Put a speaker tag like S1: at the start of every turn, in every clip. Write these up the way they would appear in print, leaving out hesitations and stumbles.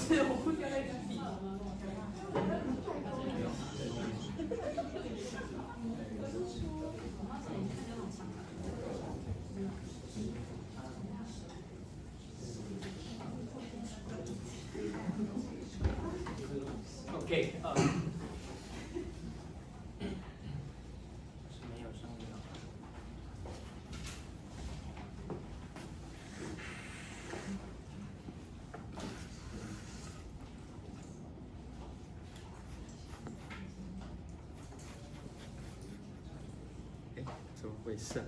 S1: OK，
S2: 怎么回事？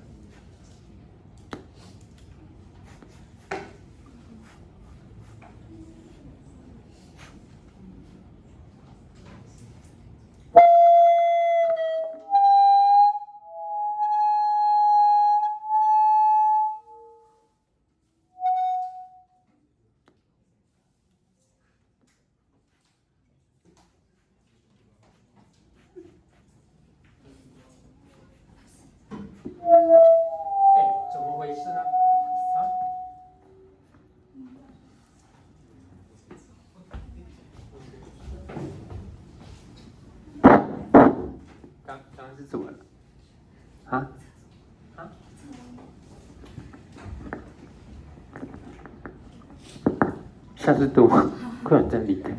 S1: 怎么回事呢？刚是怎么了？下次读，不然再理他。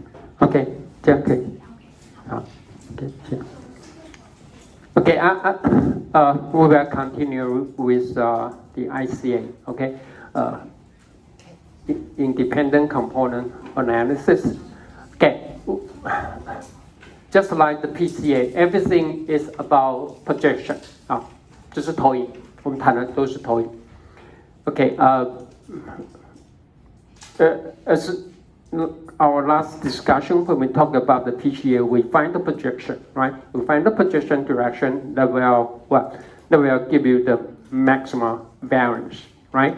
S1: OK， 这样可以。好 ，OK， 行。Okay, we will continue with the ICA, okay? Independent component analysis. Okay, just like the PCA, everything is about projection. 这是投影，我们谈的都是投影。Okay, as our last discussion, when we talk about the PCA, we find the projection, right? We find the projection direction that will give you the maximum variance, right?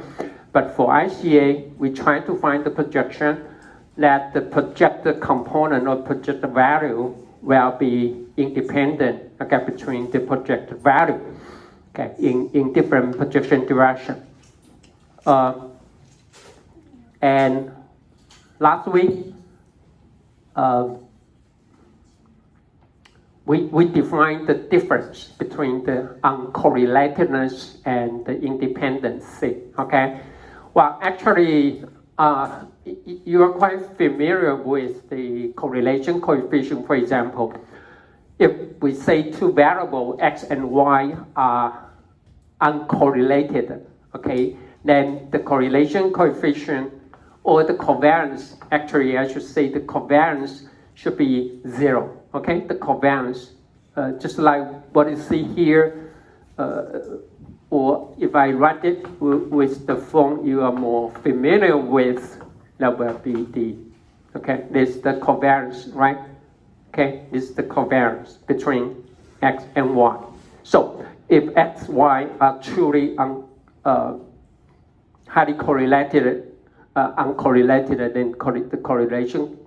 S1: But for ICA, we try to find the projection that the projected component or projected value will be independent, okay, between the projected value, okay, in different projection direction. And last week, we defined the difference between the uncorrelatedness and the independency, okay? Well, actually, you are quite familiar with the correlation coefficient. For example, if we say two variables, x and y, are uncorrelated, okay, then the correlation coefficient or the covariance, actually I should say the covariance should be 0, okay? The covariance, just like what you see here, or if I write it with the form you are more familiar with, that will be the, okay, this is the covariance, right? Okay, this is the covariance between x and y. So if x, y are truly highly correlated, uncorrelated, then the correlation,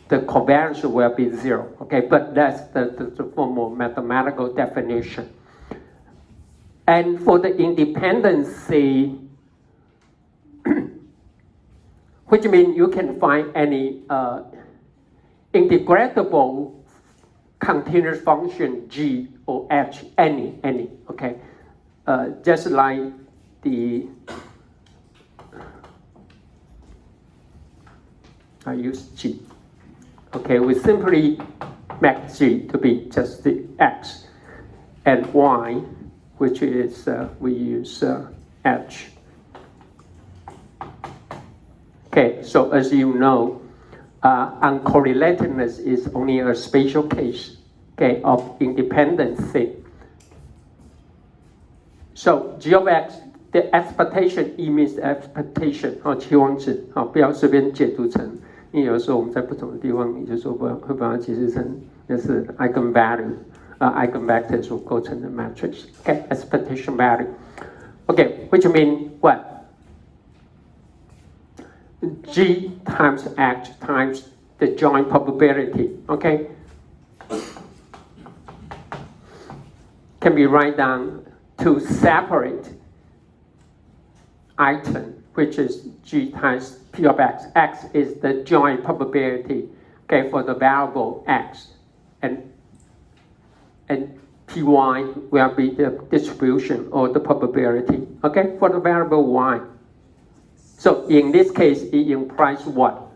S1: the covariance will be 0. Okay, but that's the formal mathematical definition. And for the independency, which means you can find any integratable continuous function g or h, any, okay? Just like I use g. Okay, we simply make g to be just the x, and y, which is we use h. Okay, so as you know, uncorrelatedness is only a special case, okay, of independency. So g of x, the expectation, E means expectation, 期望值，不要随便解读成，因为有时候我们在不同的地方，你就说会把它解释成那是 eigenvalue, eigenvector 所构成的 matrix, okay, expectation value, okay, which means what? G times H times the joint probability, okay, can be written down to separate item which is G times P of X. X is the joint probability, okay, for the variable X. And Py will be the distribution or the probability, okay, for the variable Y. So in this case, it implies what?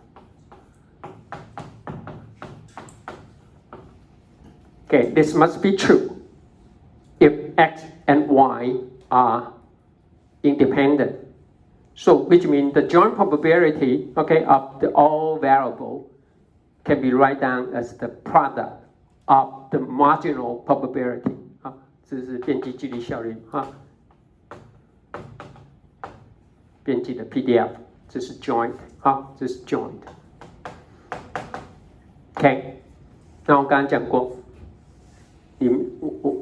S1: Okay, this must be true if X and Y are independent. So which means the joint probability, okay, of the all variable can be written down as the product of the marginal probability. 这是边际几率效应边际的 PDF， 这是 joint 这是 joint。OK， 那我刚刚讲过，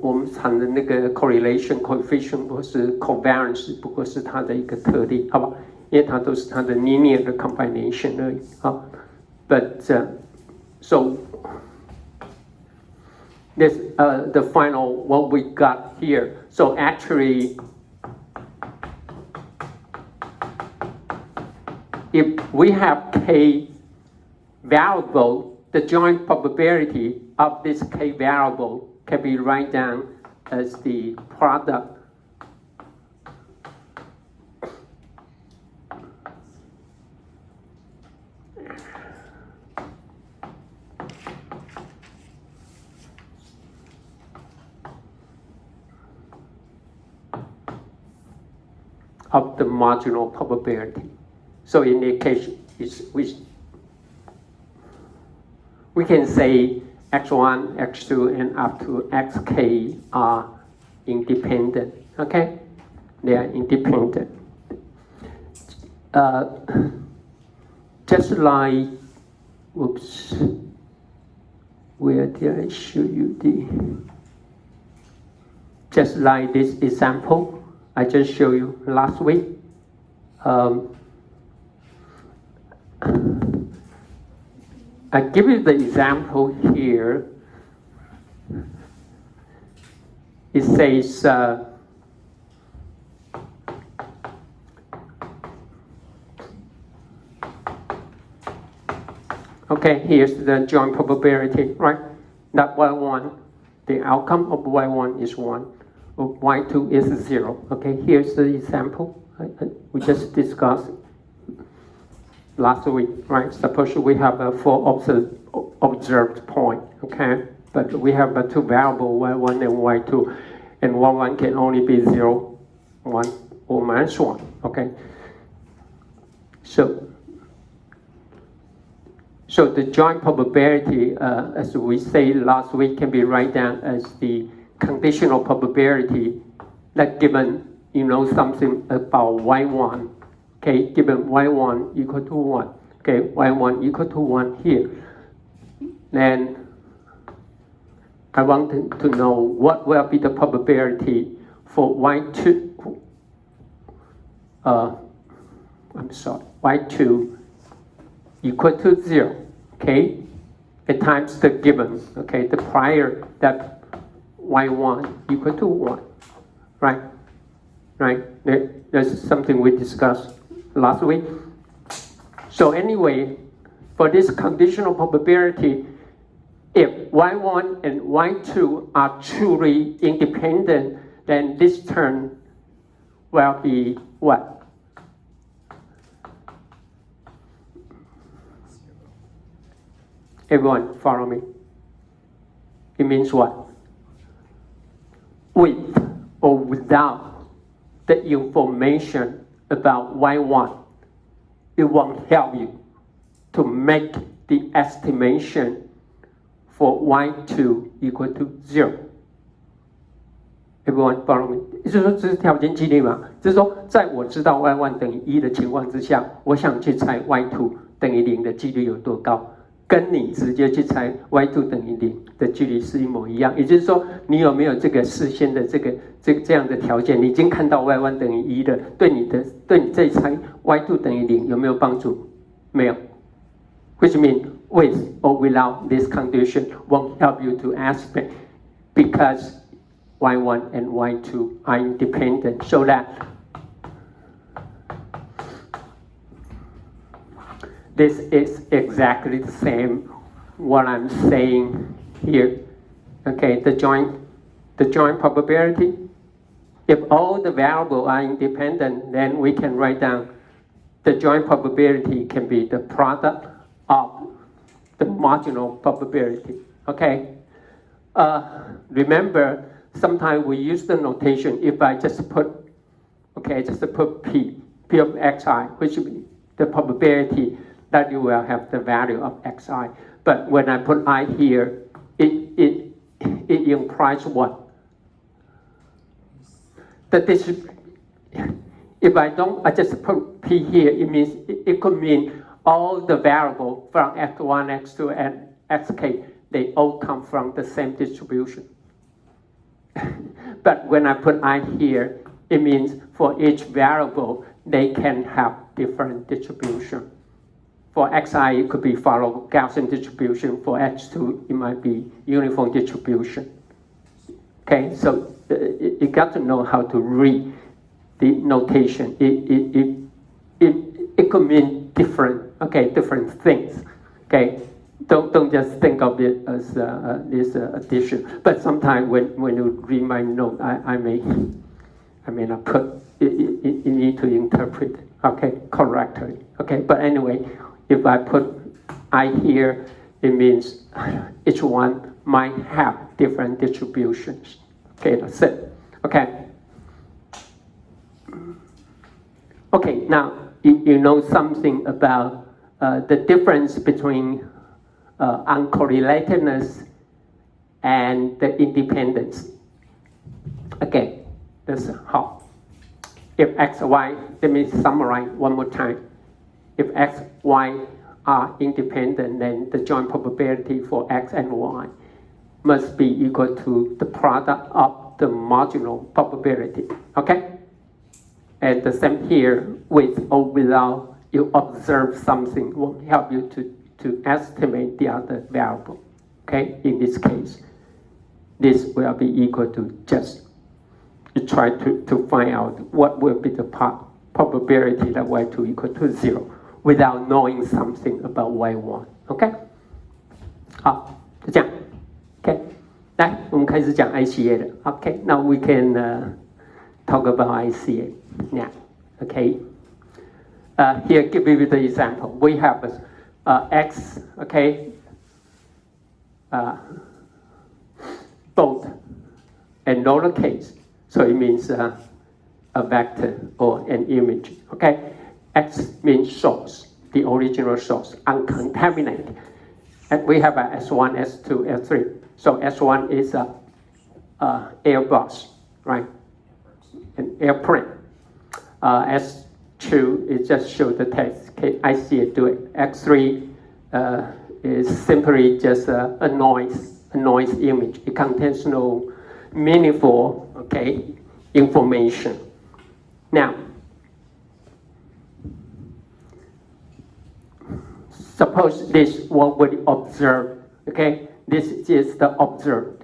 S1: 我们谈的那个 correlation coefficient 或是 covariance， 不过是它的一个特例，好吧？因为它都是它的 linear 的 combination 而已But so this the final what we got here. So actually, if we have k variable, the joint probability of this k variable can be written down as the product of the marginal probability. So in the case, we can say x1, x2, and up to xk are independent. Okay, they are independent. Just like, oops, where did I show you just like this example I just showed you last week. I give you the example here. It says okay, here's the joint probability, right? That Y1, the outcome of Y1 is 1, of Y2 is 0. Okay, here's the example we just discussed last week, right? Suppose we have a 4 observed point, okay? But we have a 2 variable, Y1 and Y2, and Y1 can only be 0, 1, or minus 1, okay? So the joint probability, as we say last week, can be written down as the conditional probability that given, you know, something about Y1, okay, given Y1 equal to 1, okay, Y1 equal to 1 here. Then I want to know what will be the probability for Y2, Y2 equal to 0, okay, at times the given, okay, the prior that Y1 equal to 1, right? Right? That's something we discussed last week. So anyway, for this conditional probability, if Y1 and Y2 are truly independent, then this term will be what? Everyone follow me? It means what? With or without the information about Y1, it won't help you to make the estimation for Y2 equal to 0. Everyone follow me? 也就是说，这是条件激励嘛？就是说，在我知道 Y1 等于1的情况之下，我想去猜 Y2 等于0的几率有多高？跟你直接去猜 Y2 等于0的距离是一模一样，也就是说，你有没有这个事先的这样的条件？你已经看到 Y1 等于1的，对你这一猜 Y2 等于0有没有帮助？没有。Which means with or without this condition won't help you to estimate because Y1 and Y2 are independent, so that this is exactly the same what I'm saying here. Okay, the joint probability. If all the variables are independent, then we can write down the joint probability can be the product of the marginal probability. Okay. Remember, sometimes we use the notation. If I just put P of xi, which will be the probability that you will have the value of xi. But when I put I here, it implies what? That this, if I just put P here, it means it could mean all the variables from x1, x2, and xk, they all come from the same distribution. But when I put I here, it means for each variable, they can have different distribution. For xi, it could be follow Gaussian distribution. For x2, it might be uniform distribution. Okay, so you got to know how to read the notation. It could mean different things. Okay, don't just think of it as this addition. But sometimes when you read my note, I may not put. You need to interpret correctly. Okay, but anyway, if I put I here, it means each one might have different distributions. Okay, that's it. Okay. Okay, now you know something about the difference between uncorrelatedness and the independence. Okay, that's how. If x, y, let me summarize one more time. If x, y are independent, then the joint probability for x and y must be equal to the product of the marginal probability. Okay? And the same here, with or without you observe something will help you to estimate the other variable. Okay? In this case, this will be equal to just you try to find out what will be the probability that y2 equal to 0 without knowing something about y1. OK？ 好，就这样。OK， 来，我们开始讲 ICA 了。OK， now we can talk about ICA now. OK， here give you the example. We have x. OK， both and lowercase. So it means a vector or an image. Okay, X means source, the original source, uncontaminated. And we have a S1, S2, S3. So S1 is a Airbus, right? An airplane. S2 is just show the text. Okay, I see it do it. X3 is simply just a noise image. It contains no meaningful information. Now, suppose this what we observe. Okay, this is the observed.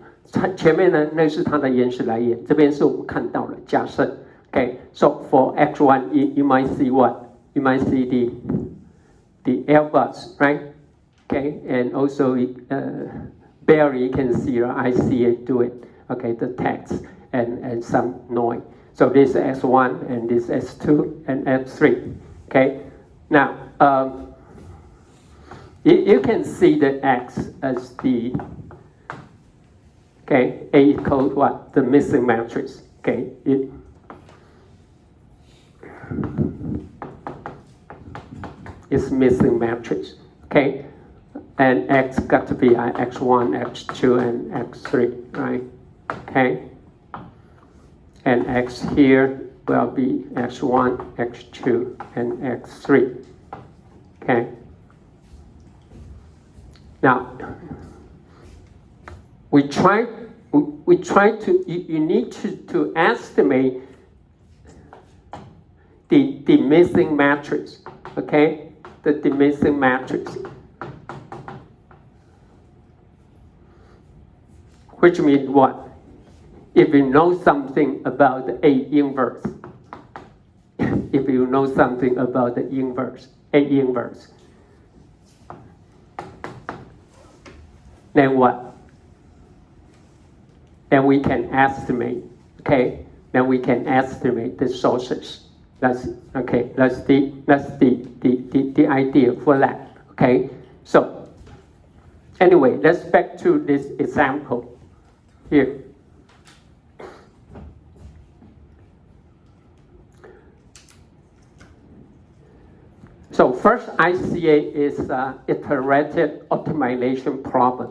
S1: 前面呢，那是它的原始来源，这边是我们看到的假设。Okay, so for x1, you might see what? You might see the Airbus, right? Okay, and also barely you can see, I see it do it. Okay, the text and some noise. So this S1 and this S2 and S3. Okay, now you can see the X as the A equals what? The missing matrix. Okay, it's missing matrix. Okay, and X got to be X1, X2, and X3, right? Okay, and X here will be X1, X2, and X3. Okay. Now we try to you need to estimate the missing matrix. Okay, the missing matrix. Which means what? If you know something about the A inverse, if you know something about the inverse, A inverse, Then what? Then we can estimate, okay? Then we can estimate the sources. That's okay. That's the idea for that. Okay. So anyway, let's back to this example here. So first ICA is iterative optimization problem.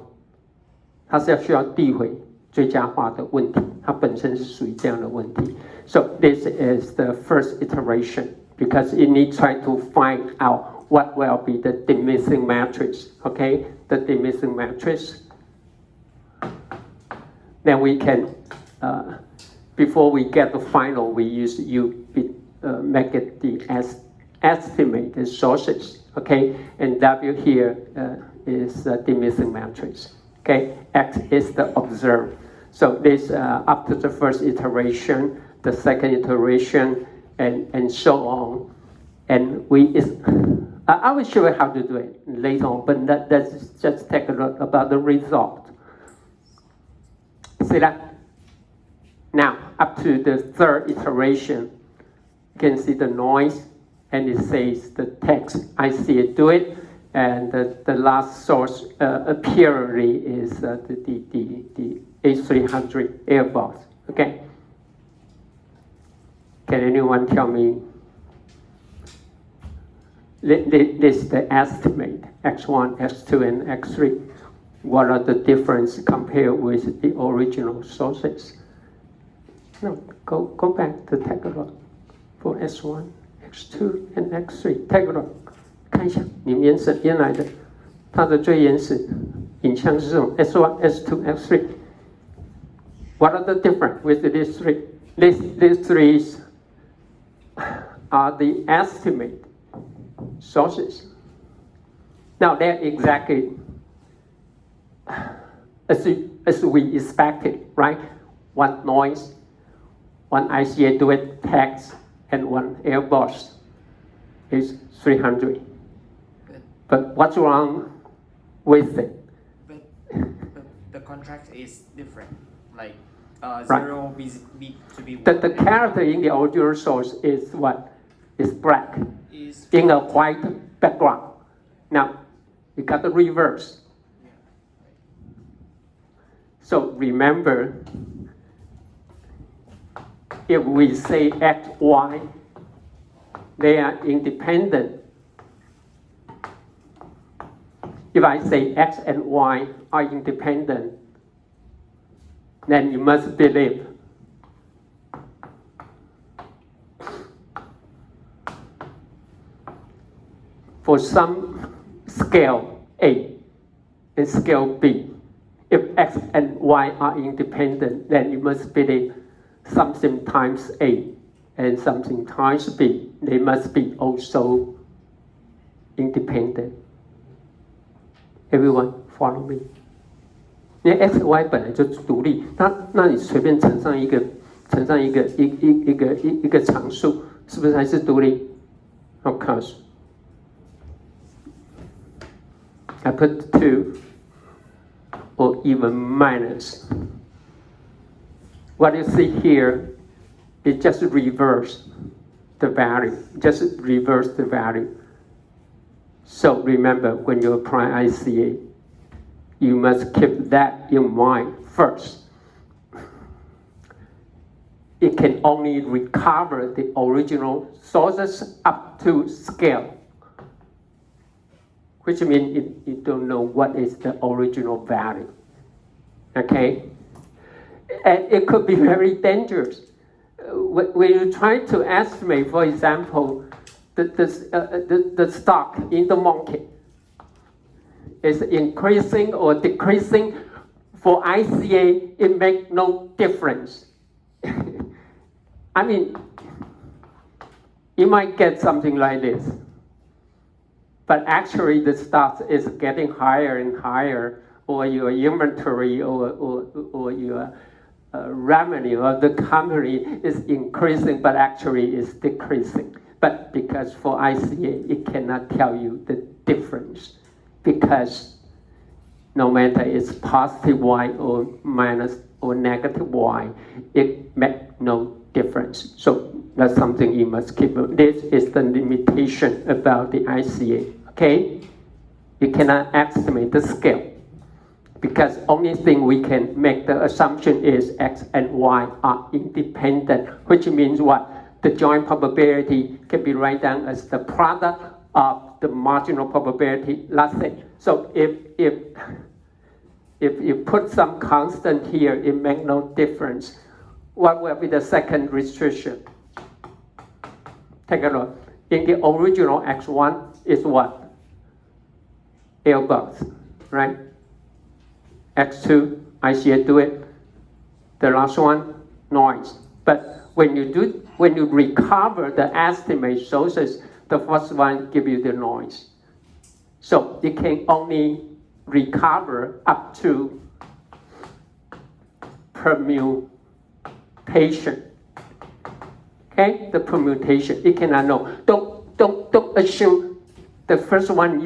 S1: 它是要需要递回最佳化的问题，它本身是属于这样的问题。So this is the first iteration because you need to try to find out what will be the diminishing matrix. Okay, the diminishing matrix. Then we can, before we get the final, we use make it the estimated sources. Okay, and W here is the diminishing matrix. Okay, X is the observed. So this after the first iteration, the second iteration, and so on. And I will show you how to do it later on, but let's just take a look about the result. See that? Now, up to the third iteration, you can see the noise, and it says the text, I see it do it, and the last source apparently is the A300 Airbus, okay? Can anyone tell me? This is the estimate, X1, X2, and X3. What are the differences compared with the original sources? No, go back to take a look for S1, X2, and X3. Take a look. 看一下你们原来的它的最原始影像是什么 S1, S2, X3. What are the difference with these three? These three are the estimate sources. Now they're exactly as we expected, right? One noise, one ICA duet text, and one Airbus is 300. But what's wrong with it?
S2: But the contract is different. Like
S1: Right.
S2: 0 B to be 1.
S1: The character in the original source is what? Is black
S2: is
S1: in a white background. Now, you got the reverse. So remember, if we say X, Y, they are independent. If I say X and Y are independent, then you must believe for some scale A and scale B, if X and Y are independent, then you must believe something times A and something times B. They must be also independent. Everyone follow me? 因为 x y 本来就独立，那你随便乘上一个常数，是不是还是独立 ？Of course. I put 2 or even minus. What you see here is just reverse the value. Just reverse the value. So remember, when you apply ICA, you must keep that in mind first. It can only recover the original sources up to scale, which means you don't know what is the original value. Okay? And it could be very dangerous. When you try to estimate, for example, the stock in the market is increasing or decreasing, for ICA, it makes no difference. I mean, you might get something like this, but actually the stock is getting higher and higher, or your inventory or your revenue of the company is increasing, but actually is decreasing. But because for ICA, it cannot tell you the difference, because no matter it's positive Y or minus or negative Y, it makes no difference. So that's something you must keep. This is the limitation about the ICA, okay? You cannot estimate the scale because only thing we can make the assumption is X and Y are independent, which means what? The joint probability can be written down as the product of the marginal probability, let's say. So if you put some constant here, it makes no difference. What will be the second restriction? Take a look. In the original X1 is what? L box, right? X2, ICA do it. The last one, noise. But when you recover the estimate sources, the first one give you the noise. So it can only recover up to permutation. Okay, the permutation. It cannot know. Don't assume the first one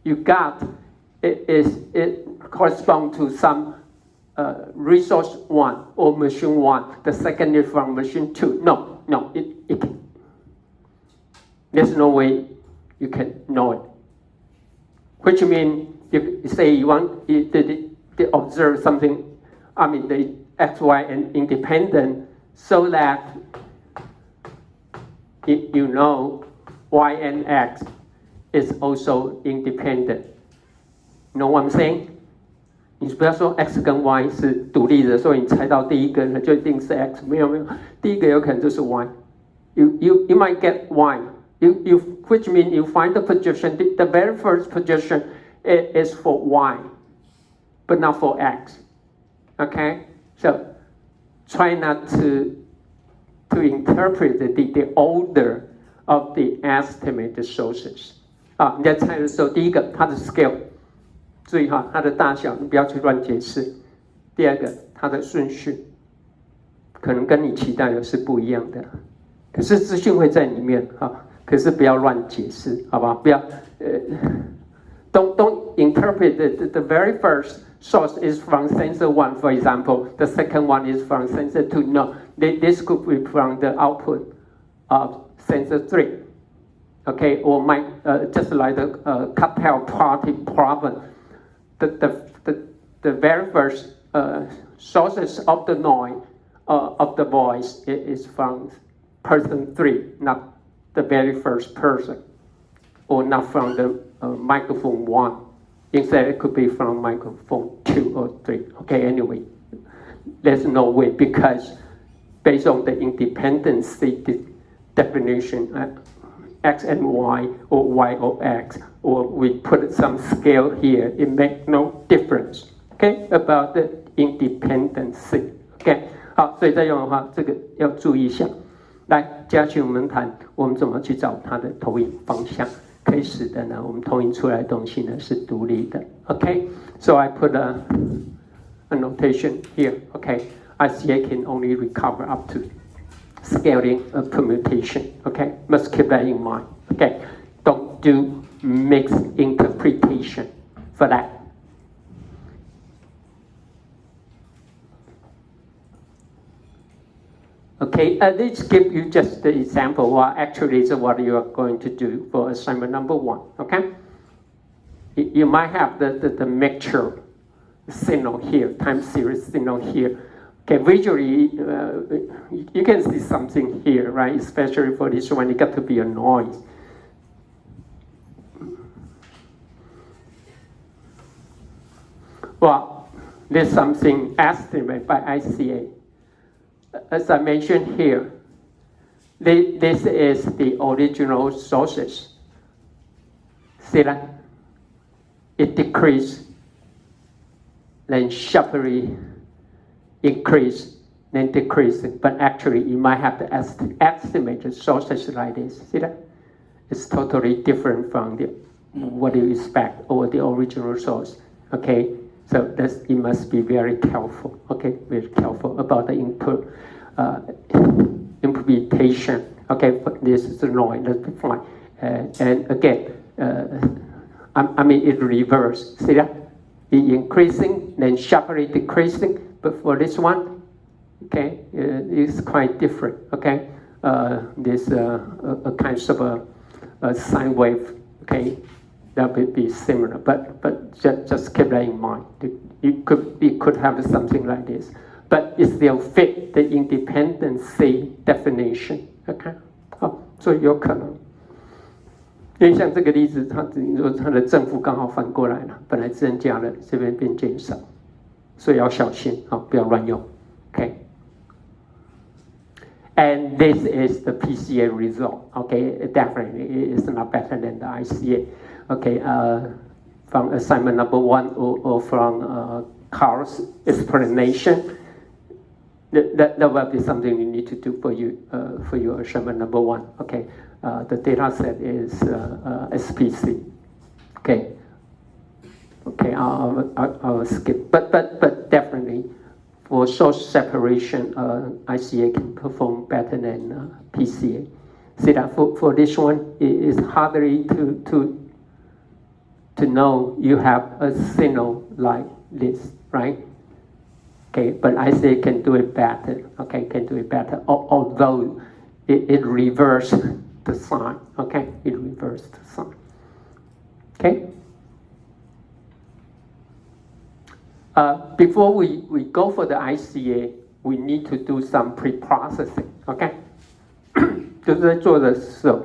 S1: you got it corresponds to some resource 1 or machine 1. The second is from machine 2. No, it can. There's no way you can know it. Which means if you say you want to observe something, the X, Y, and independent, so that you know Y and X is also independent. You know what I'm saying? 你不要说 X 跟 Y 是独立的，所以你猜到第一个就一定是 X， 没有，第一个有可能就是 Y。You might get Y. Which means you find the position. The very first position is for Y, but not for X. Okay, so try not to interpret the order of the estimated sources. 你在猜的时候，第一个它的 scale， 注意它的大小，你不要去乱解释。第二个，它的顺序，可能跟你期待的是不一样的，可是资讯会在里面可是不要乱解释，好吧？不要don't interpret the very first source is from sensor 1, for example. The second one is from sensor 2. No, this could be from the output of sensor 3. Okay, or just like the cocktail party problem. The very first sources of the noise of the voice is from person 3, not the very first person, or not from the microphone 1. Instead, it could be from microphone 2 or 3. Okay, anyway, there's no way because based on the independency definition, X and Y or X, or we put some scale here, it makes no difference. Okay, about the independency. Okay, 好，所以再用的话，这个要注意一下。来，接下去我们谈我们怎么去找它的投影方向，可以使得呢我们投影出来的东西呢是独立的。Okay, so I put a notation here. Okay, ICA can only recover up to scaling a permutation. Okay, must keep that in mind. Okay, don't do mixed interpretation for that. Okay, let's give you just the example. Well, actually, is what you are going to do for assignment number 1. Okay, you might have the mixture signal here, time series signal here. Okay, visually, you can see something here, right? Especially for this one, it got to be a noise. Well, there's something estimated by ICA. As I mentioned here, this is the original sources. See that? It decreased, then sharply increase, then decrease. But actually, you might have to estimate the sources like this. See that? It's totally different from what you expect or the original source. Okay, so it must be very careful. Okay, very careful about the interpretation. Okay, but this is the noise. That's fine. And again, it reverse. See that? increasing, then sharply decreasing. But for this one, okay, it's quite different. Okay, this a kind of a sine wave. Okay, that would be similar. But just keep that in mind. It could have something like this, but it still fit the independency definition. Okay， 好，所以有可能。因为像这个例子，它的正负刚好反过来了，本来增加了，这边变减少，所以要小心，好，不要乱用。Okay. And this is the PCA result. Okay, definitely it's not better than the ICA. Okay, from assignment number 1 or from Carl's explanation, that will be something you need to do for your assignment number 1. Okay, the data set is SPC. Okay. Okay, I'll skip, but definitely for source separation, ICA can perform better than PCA. See that for this one, it is hardly to know you have a signal like this, right? Okay, but ICA can do it better. Okay, can do it better, although it reverses the sign. Okay, it reverses the sign. Okay. Before we go for the ICA, we need to do some pre-processing. Okay， 就是在做的时候，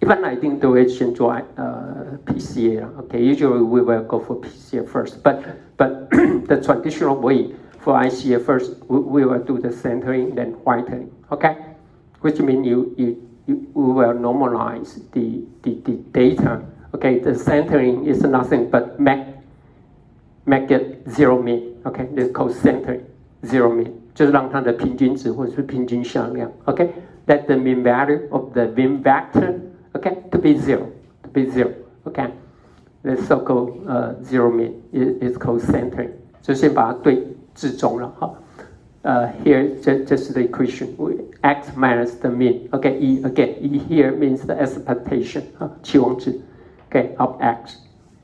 S1: 一般来一定都会先做PCA 啦。Okay, usually we will go for PCA first, but the traditional way for ICA first, we will do the centering then whitening. Okay, which means we will normalize the data. Okay, the centering is nothing but make it zero mean. Okay, this is called centering, zero mean. 就是让它的平均值或者是平均向量。Okay, let the mean value of the mean vector, okay, to be zero. Okay, the so-called zero mean is called centering. 就先把它对至中了哈。Here just the equation, x minus the mean. Okay, E here means the expectation, 期望值, okay, of x.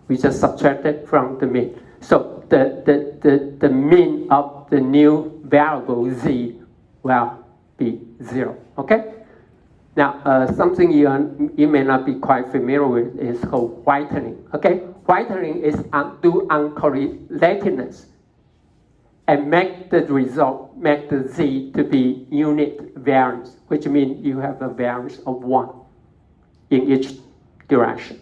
S1: We just subtract it from the mean. So the mean of the new variable z will be 0. Okay. Now something you may not be quite familiar with is called whitening. Okay. Whitening is undo uncorrelatedness and make the result, make the z to be unit variance, which means you have a variance of 1 in each direction.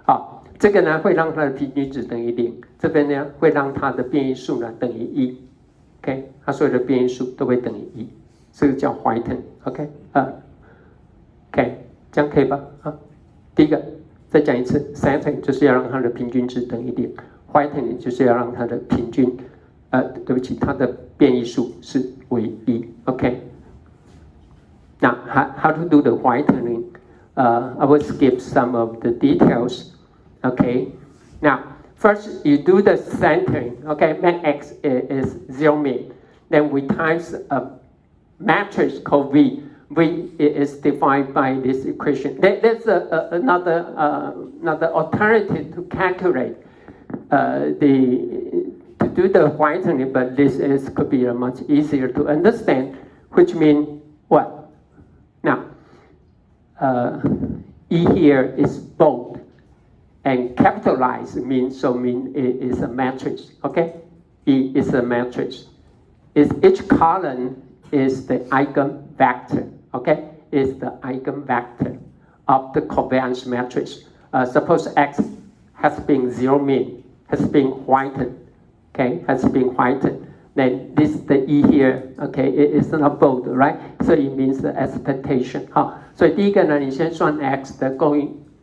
S1: 好，这个呢会让它的平均值等于0，这边呢会让它的变异数呢等于1。OK， 它所有的变异数都会等于1，这个叫 whitening。OK， OK， 这样可以吧？啊，第一个再讲一次 ，centering 就是要让它的平均值等于0 ，whitening 就是要让它的平均，对不起，它的变异数是为1。OK， now how to do the whitening? I will skip some of the details. Okay, now first you do the centering. Okay, make x is 0 mean. Then we times a matrix called V. V is defined by this equation. There's another alternative to calculate to do the whitening, but this could be much easier to understand. Which means what? Now, E here is bold. And capitalized means it is a matrix. Okay, E is a matrix. Each column is the eigenvector. Okay, is the eigenvector of the covariance matrix. Suppose X has been 0 mean, has been whitened. Okay, has been whitened. Then the E here, okay, it is not bold, right? So it means the expectation. 好，所以第一个呢，你先算 X 的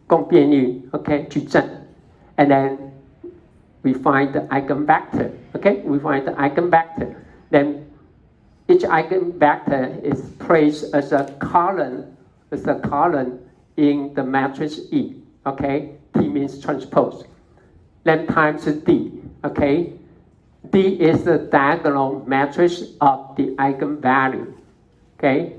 S1: 共变率 ，OK， 矩阵 ，and then we find the eigenvector, okay, we find the eigenvector. Then each eigenvector is placed as a column in the matrix E, okay. T means transpose. Then times D, okay. D is the diagonal matrix of the eigenvalue, okay.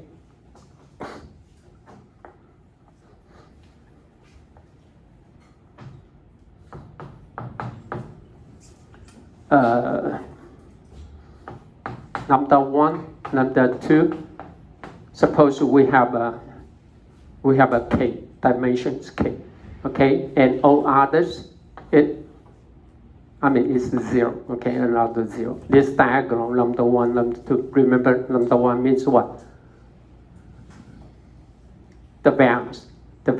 S1: lambda 1, lambda 2. Suppose we have a k, dimensions k, okay, and all others, it's 0, okay, another 0. This diagonal, lambda 1, lambda 2, remember lambda 1 means what? The variance, the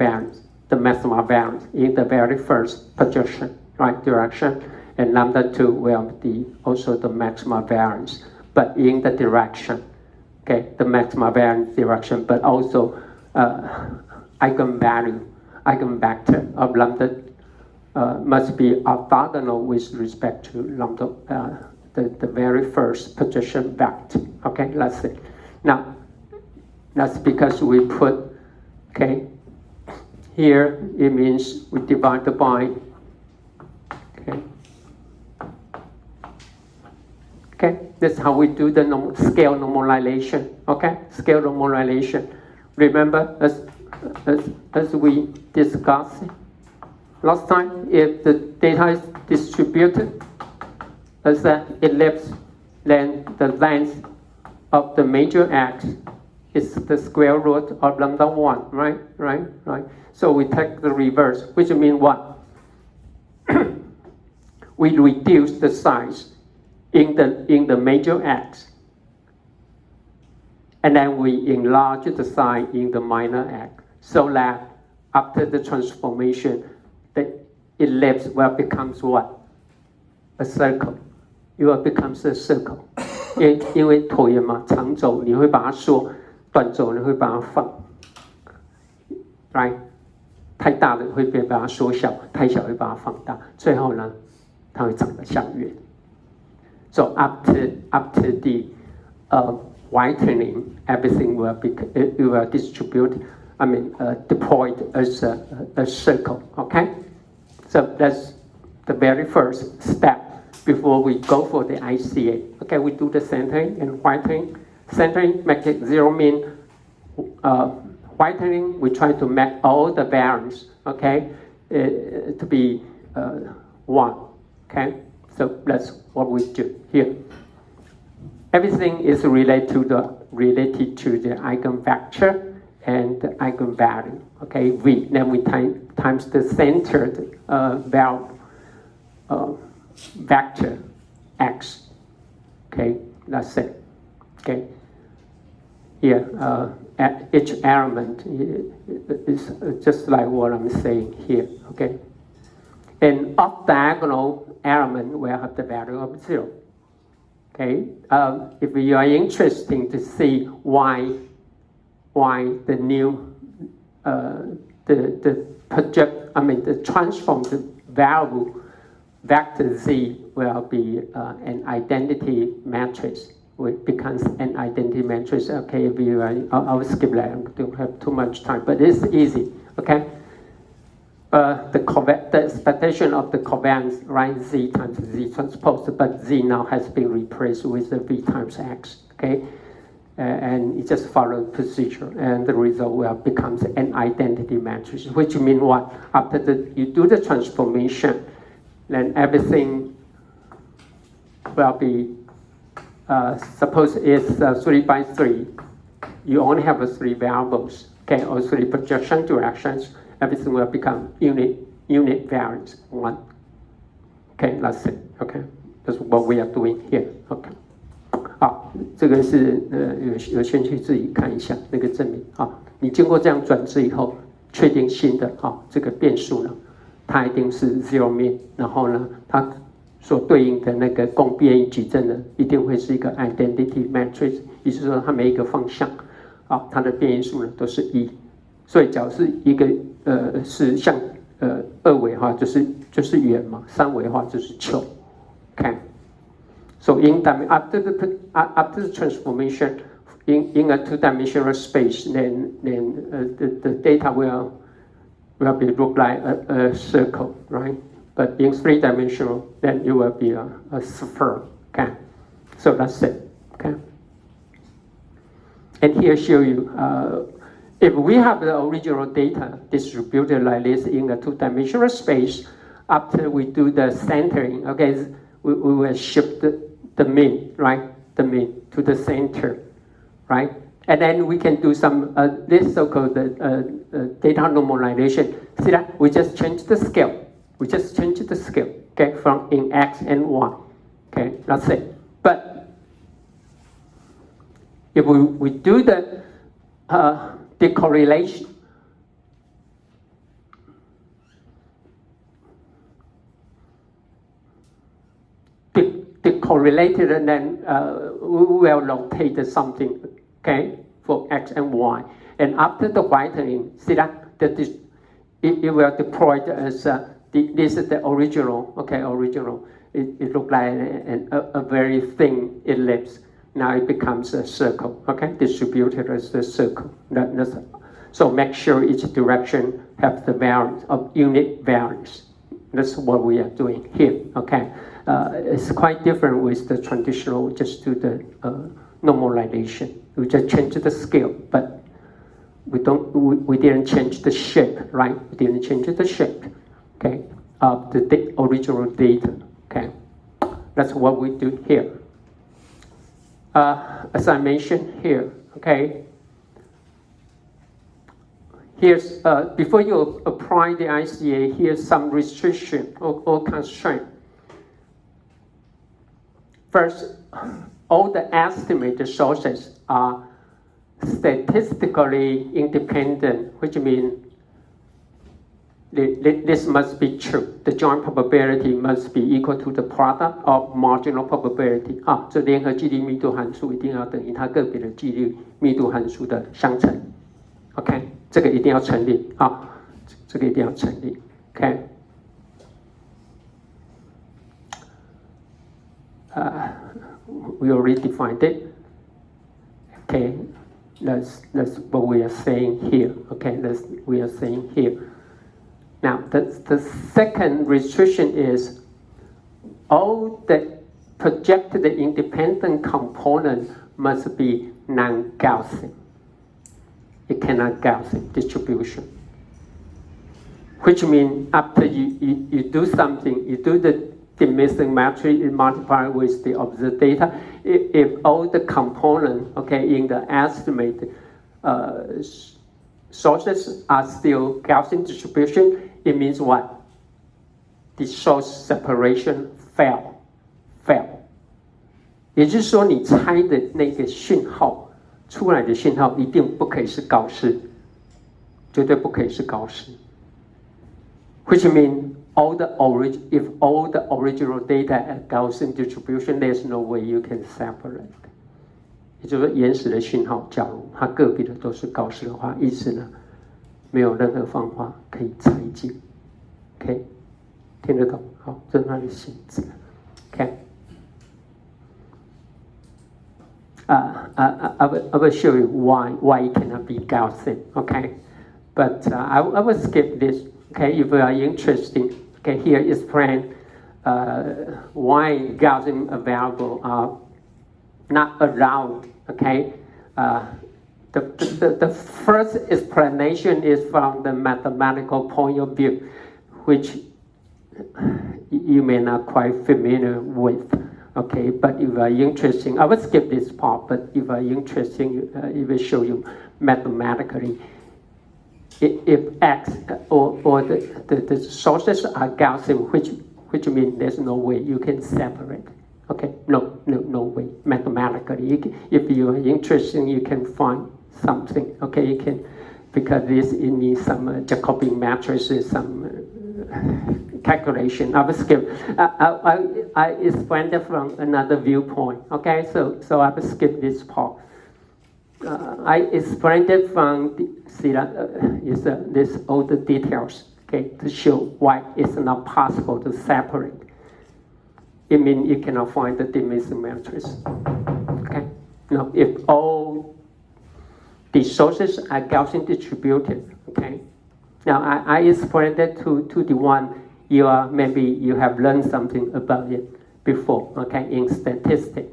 S1: maximum variance in the very first projection, right, direction, and lambda 2 will be also the maximum variance, but in the direction, okay, the maximum variance direction, but also eigenvector of lambda must be orthogonal with respect to lambda, the very first projection vector. Okay, let's see. Now, that's because we put, okay, here it means we divide by, okay, this is how we do the scale normalization. Okay, scale normalization. Remember, as we discussed last time, if the data is distributed as an ellipse, then the length of the major axis is the square root of lambda 1, right? So we take the reverse, which means what? We reduce the size in the major axis, and then we enlarge the size in the minor axis, so that after the transformation, the ellipse will becomes what? A circle. It will becomes a circle. 因为椭圆嘛，长轴你会把它缩，短轴你会把它放 ，right？ 太大的会把它缩小，太小会把它放大，最后呢，它会长得像圆。So after the whitening, everything will be distributed. Deployed as a circle. Okay, so that's the very first step before we go for the ICA. Okay, we do the centering and whitening. Centering make it 0 mean. Whitening, we try to make all the variance, okay, to be 1. Okay, so that's what we do here. Everything is related to the eigenvector and the eigenvalue. Okay, v. Then we times the centered vector x. Okay, that's it. Okay. Here, each element is just like what I'm saying here. Okay, and off diagonal element will have the value of 0. Okay, if you are interested to see why the new the transformed value vector z will be an identity matrix. It becomes an identity matrix. Okay, if you I'll skip that. I don't have too much time, but it's easy. Okay. The expectation of the covariance, right? Z times Z transpose, but Z now has been replaced with the V times X. Okay, and it just follows the procedure, and the result will becomes an identity matrix. Which means what? After you do the transformation, then everything will be. Suppose it's 3 by 3. You only have 3 variables, okay, or 3 projection directions. Everything will become unit variance 1. Okay, that's it. Okay, that's what we are doing here. Okay. 好，这个是有兴趣自己看一下那个证明。好，你经过这样转置以后，确定新的这个变数呢，它一定是 zero mean， 然后呢，它所对应的那个共变异矩阵呢，一定会是一个 identity matrix， 也就是说它每一个方向，它的变异数呢都是1，所以假如是一个是像2维的话，就是圆嘛，3维的话就是球 ，OK。So after the transformation in a two-dimensional space, then the data will be look like a circle, right? But in three-dimensional, then it will be a sphere. Okay, so that's it. Okay, and here show you if we have the original data distributed like this in a two-dimensional space, after we do the centering, okay, we will shift the mean, right? The mean to the center, right? And then we can do some this so-called data normalization. See that? We just change the scale. We just change the scale, okay, from in X and Y. Okay, that's it. But if we do the decorrelation, decorrelated, and then we will rotate something, okay, for X and Y. And after the whitening, see that it will deploy as this is the original, okay, original. It looks like a very thin ellipse. Now it becomes a circle, okay, distributed as a circle. So make sure each direction has the variance of unit variance. That's what we are doing here, okay. It's quite different with the traditional, just do the normalization. We just change the scale, but we didn't change the shape, right? We didn't change the shape, okay, of the original data, okay. That's what we do here. As I mentioned here, okay. Here's before you apply the ICA, here's some restriction or constraint. First, all the estimated sources are statistically independent, which means this must be true. The joint probability must be equal to the product of marginal probability. 这联合几率密度函数一定要等于它个别的几率密度函数的相乘。OK， 这个一定要成立这个一定要成立。OK。We already defined it. Okay, that's what we are saying here. Okay, that's we are saying here. Now, the second restriction is all the projected independent component must be non-Gaussian. It cannot Gaussian distribution. Which means after you do something, you do the missing matrix is multiplied with the observed data. If all the components, okay, in the estimate sources are still Gaussian distribution, it means what? The source separation fail. 也就是说，你猜的那个讯号出来的讯号一定不可以是高斯，绝对不可以是高斯。Which means if all the original data at Gaussian distribution, there's no way you can separate. 也就是说，原始的讯号，假如它个别的都是高斯的话，意思呢，没有任何方法可以拆解。OK， 听得懂？好，这是它的性质。OK。I will show you why it cannot be Gaussian. Okay, but I will skip this. Okay, if you are interested, okay, here is explain why Gaussian variables are not allowed. Okay, the first explanation is from the mathematical point of view, which you may not quite familiar with. Okay, but if you are interested, I will skip this part, but if you are interested, it will show you mathematically. If X or the sources are Gaussian, which means there's no way you can separate. Okay, no way, mathematically. If you are interested, you can find something. Okay, you can, because this it needs some Jacobian matrices, some calculation. I will skip. I explained it from another viewpoint. Okay, so I will skip this part. I explained it from this all the details. Okay, to show why it's not possible to separate. It means you cannot find the dimension matrix. Okay, now if all the sources are Gaussian distributed. Okay. Now I explained that to the one maybe you have learned something about it before, okay, in statistics.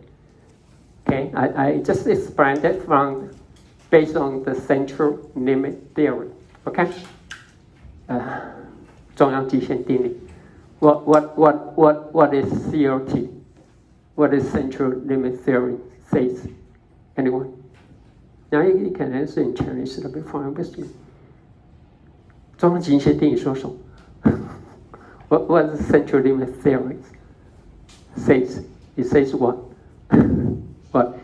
S1: Okay, I just explained it based on the central limit theory. Okay, 中央极限定理。What is CLT? What is central limit theorem says? Anyone? Now you can answer in Chinese. It'll be fine with me. 中央极限定理说什么 what the central limit theory says? It says what? What?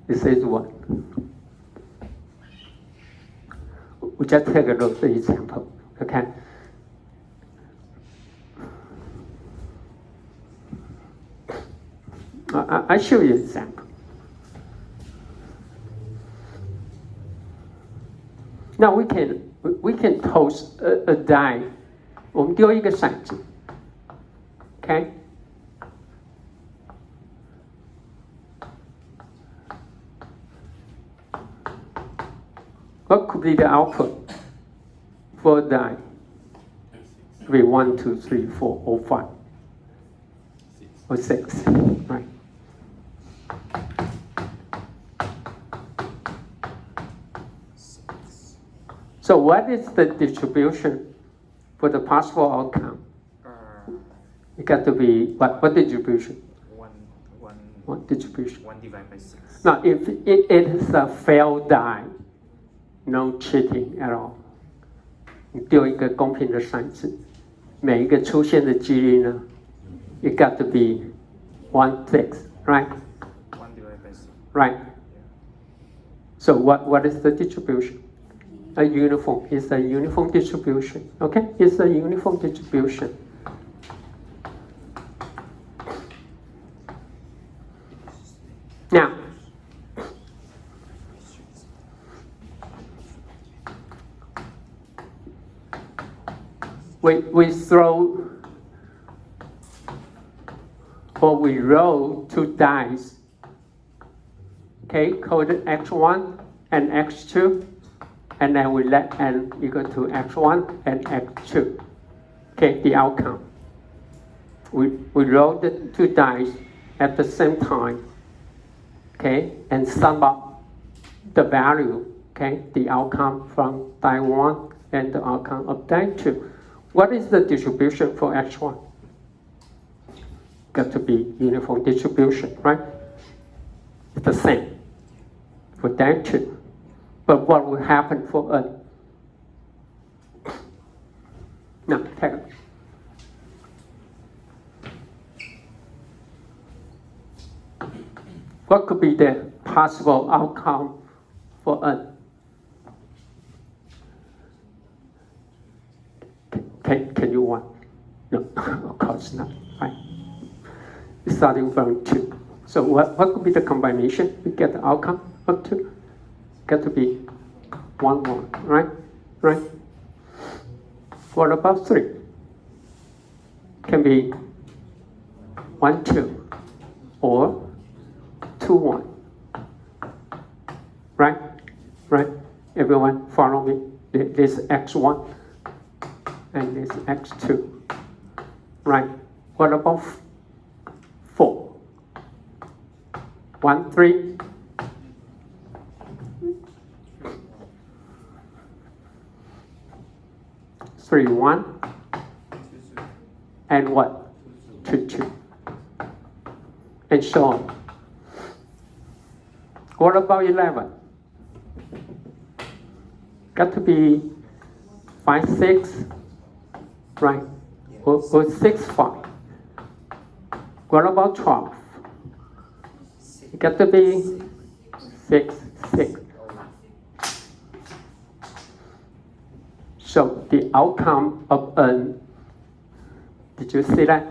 S1: It says what? We just take a look at the example. Okay. I show you an example. Now we can toss a die. 我们丢一个骰子 ，OK？ What could be the output for a die? Could be 1, 2, 3, 4, or 5, or 6, right? So what is the distribution for the possible outcome? It got to be what distribution? One distribution.
S2: 1 divided by 6.
S1: Now, if it is a failed die, no cheating at all. 你丢一个公平的骰子，每一个出现的几率呢 ，it got to be 1/6, right?
S2: 1 divided by 6.
S1: Right. So what is the distribution? A uniform. It's a uniform distribution. Okay? It's a uniform distribution. Now, we throw or we roll 2 dice. Okay, coded X1 and X2. And then we let n equal to x1 and x2. Okay, the outcome. We roll the 2 dice at the same time. Okay, and sum up the value. Okay, the outcome from die 1 and the outcome of die 2. What is the distribution for x1? Got to be uniform distribution, right? It's the same for die 2. But what will happen for n? Now, take a look. What could be the possible outcome for n? Can you want? No, of course not. Right? It's starting from 2. So what could be the combination? We get the outcome of 2. Got to be 1, 1, right? Right? What about 3? Can be 1, 2, or 2, 1. Right? Right? Everyone follow me? This x1 and this x2. Right? What about 4? 1, 3. Three, 1, and what? 2, 2, and so on. What about 11? Got to be 5, 6, right? Or 6, 5. What about 12? It got to be 6, 6. So the outcome of n, did you see that?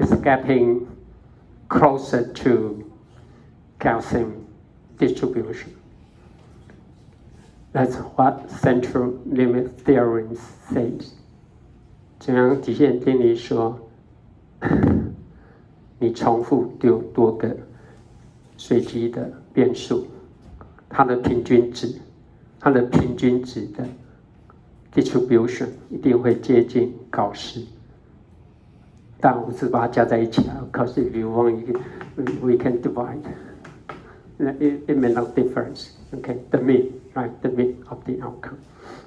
S1: It's getting closer to Gaussian distribution. That's what central limit theorem says. 中央极限定理说，你重复丢多个随机的变数。它的平均值的 distribution 一定会接近高斯，但我们是把它加在一起啊。Because if you want, we can divide. it may not difference. Okay, the mean, right? The mean of the outcome.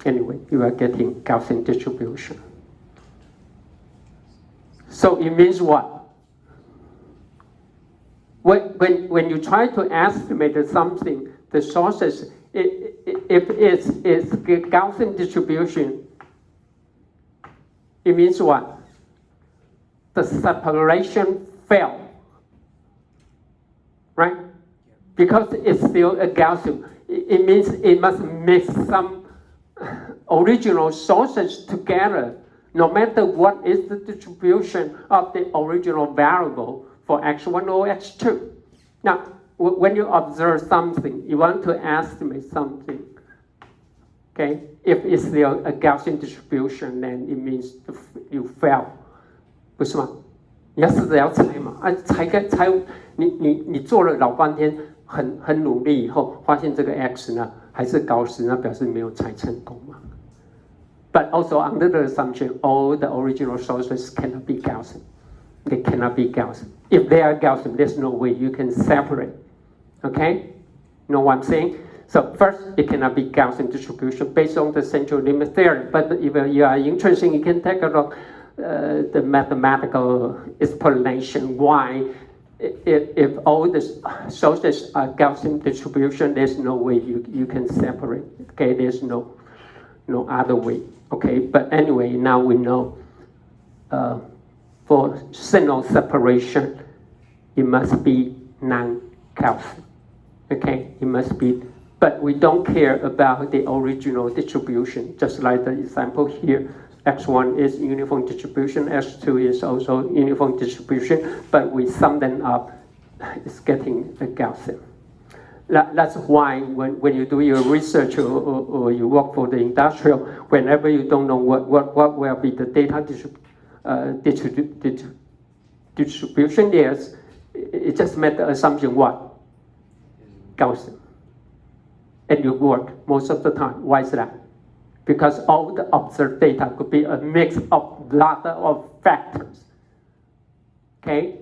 S1: Anyway, you are getting Gaussian distribution. So it means what? When you try to estimate something, the sources, if it's Gaussian distribution, it means what? The separation failed, right? Because it's still a Gaussian. It means it must mix some original sources together, no matter what is the distribution of the original variable for x1 or x2. Now, when you observe something, you want to estimate something, okay? If it's still a Gaussian distribution, then it means you fail. 不是吗？你要试着要猜嘛，猜你做了老半天，很努力以后，发现这个 x 呢还是高斯，那表示没有猜成功嘛。But also under the assumption, all the original sources cannot be Gaussian. They cannot be Gaussian. If they are Gaussian, there's no way you can separate. Okay? You know what I'm saying? So first, it cannot be Gaussian distribution based on the central limit theory. But if you are interested, you can take a look the mathematical explanation why if all the sources are Gaussian distribution, there's no way you can separate. Okay, there's no other way. Okay, but anyway, now we know for signal separation, it must be non-Gaussian. Okay, it must be, but we don't care about the original distribution, just like the example here. X1 is uniform distribution, X2 is also uniform distribution, but we sum them up, it's getting a Gaussian. That's why when you do your research or you work for the industrial, whenever you don't know what will be the data distribution is, it just made the assumption what? Gaussian. And you work most of the time. Why is that? Because all the observed data could be a mix of lot of factors. Okay?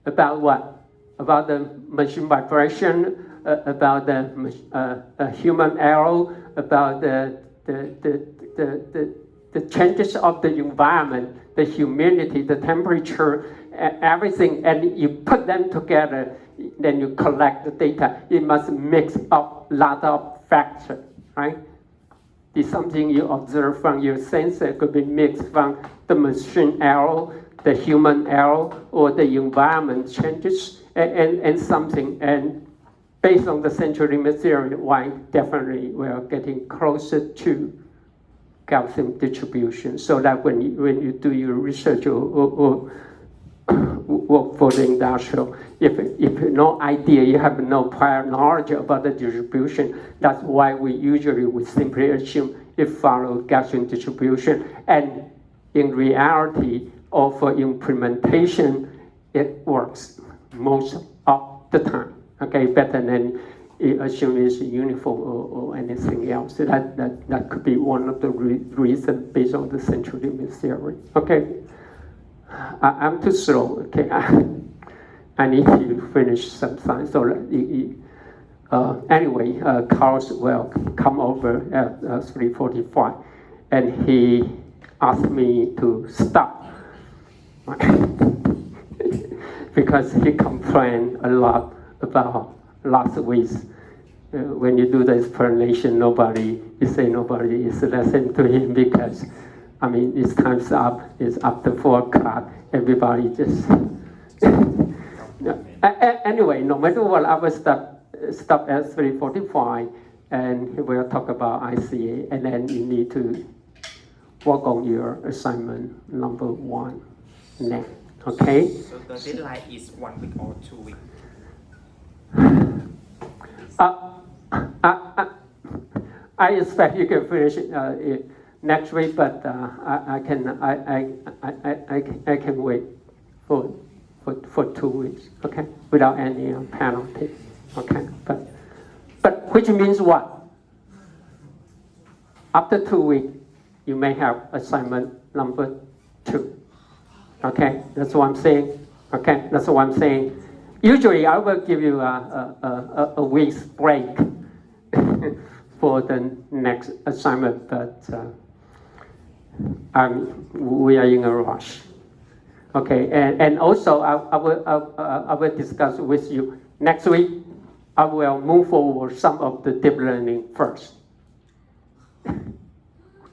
S1: About what? About the machine vibration, about the human error, about the changes of the environment, the humidity, the temperature, everything, and you put them together, then you collect the data. It must mix up lot of factors, right? It's something you observe from your sensor. It could be mixed from the machine error, the human error, or the environment changes, and something. And based on the central limit theory, why definitely we are getting closer to Gaussian distribution. So that when you do your research or work for the industrial, if no idea, you have no prior knowledge about the distribution, that's why we simply assume it follows Gaussian distribution. And in reality, or for implementation, it works most of the time. Okay, better than assume it's uniform or anything else. That could be one of the reasons based on the central limit theory. Okay. I'm too slow. Okay, I need to finish some science. So anyway, Carlos will come over at 3:45, and he asked me to stop because he complained a lot about last week. When you do the explanation, nobody is listening to him because. I mean, it's time's up. It's after 4 o'clock. Everybody just. Anyway, no matter what, I will stop at 3:45, and we'll talk about ICA, and then you need to work on your assignment number 1 next. Okay.
S2: So the deadline is 1 week or 2 weeks.
S1: I expect you can finish it. Next week, but I can wait for 2 weeks, okay, without any penalty, okay. But which means what? After 2 weeks, you may have assignment number 2, okay. That's what I'm saying. Okay, that's what I'm saying. Usually, I will give you a week's break for the next assignment, but we are in a rush. Okay, and also I will discuss with you next week. I will move forward some of the deep learning first,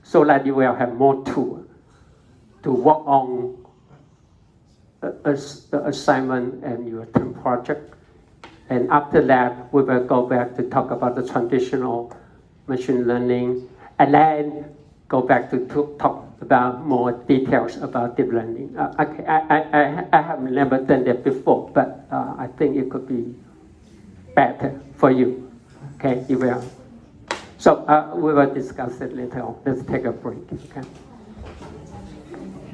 S1: so that you will have more tools to work on the assignment and your term project. And after that, we will go back to talk about the traditional machine learning, and then go back to talk about more details about deep learning. I have never done that before, but I think it could be better for you. Okay, you will. So we will discuss it later on. Let's take a break. Okay.